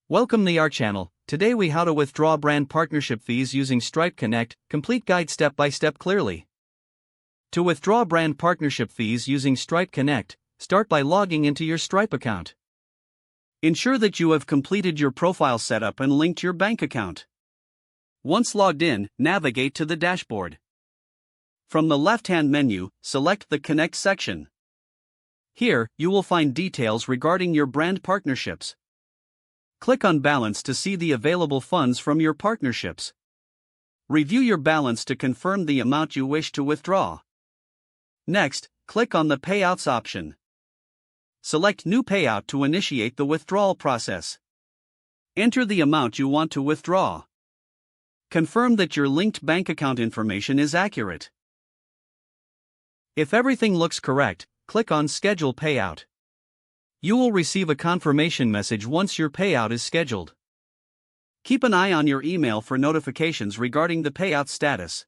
Welcome to our channel. Today we how to withdraw brand partnership fees using Stripe Connect, complete guide step by step clearly. To withdraw brand partnership fees using Stripe Connect, start by logging into your Stripe account. Ensure that you have completed your profile setup and linked your bank account. Once logged in, navigate to the dashboard. From the left-hand menu, select the Connect section. Here, you will find details regarding your brand partnerships. Click on Balance to see the available funds from your partnerships. Review your balance to confirm the amount you wish to withdraw. Next, click on the Payouts option. Select New Payout to initiate the withdrawal process. Enter the amount you want to withdraw. Confirm that your linked bank account information is accurate. If everything looks correct, click on Schedule Payout. You will receive a confirmation message once your payout is scheduled. Keep an eye on your email for notifications regarding the payout status.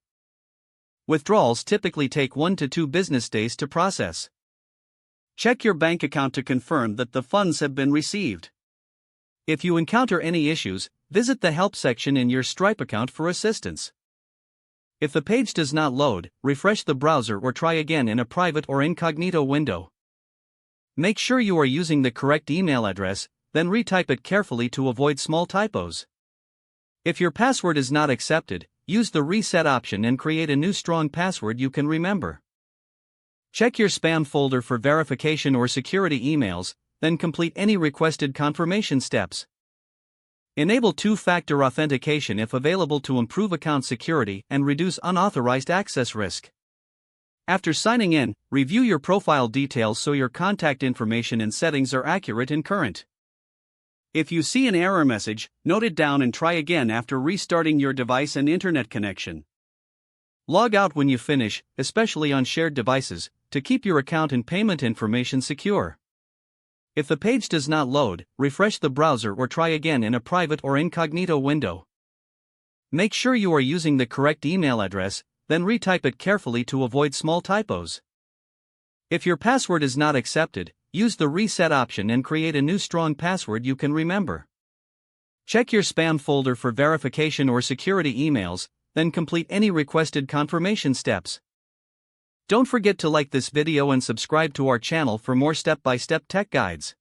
Withdrawals typically take 1 to 2 business days to process. Check your bank account to confirm that the funds have been received. If you encounter any issues, visit the Help section in your Stripe account for assistance. If the page does not load, refresh the browser or try again in a private or incognito window. Make sure you are using the correct email address, then retype it carefully to avoid small typos. If your password is not accepted, use the Reset option and create a new strong password you can remember. Check your spam folder for verification or security emails, then complete any requested confirmation steps. Enable two-factor authentication if available to improve account security and reduce unauthorized access risk. After signing in, review your profile details so your contact information and settings are accurate and current. If you see an error message, note it down and try again after restarting your device and internet connection. Log out when you finish, especially on shared devices, to keep your account and payment information secure. If the page does not load, refresh the browser or try again in a private or incognito window. Make sure you are using the correct email address, then retype it carefully to avoid small typos. If your password is not accepted, use the Reset option and create a new strong password you can remember. Check your spam folder for verification or security emails, then complete any requested confirmation steps. Don't forget to like this video and subscribe to our channel for more step-by-step tech guides.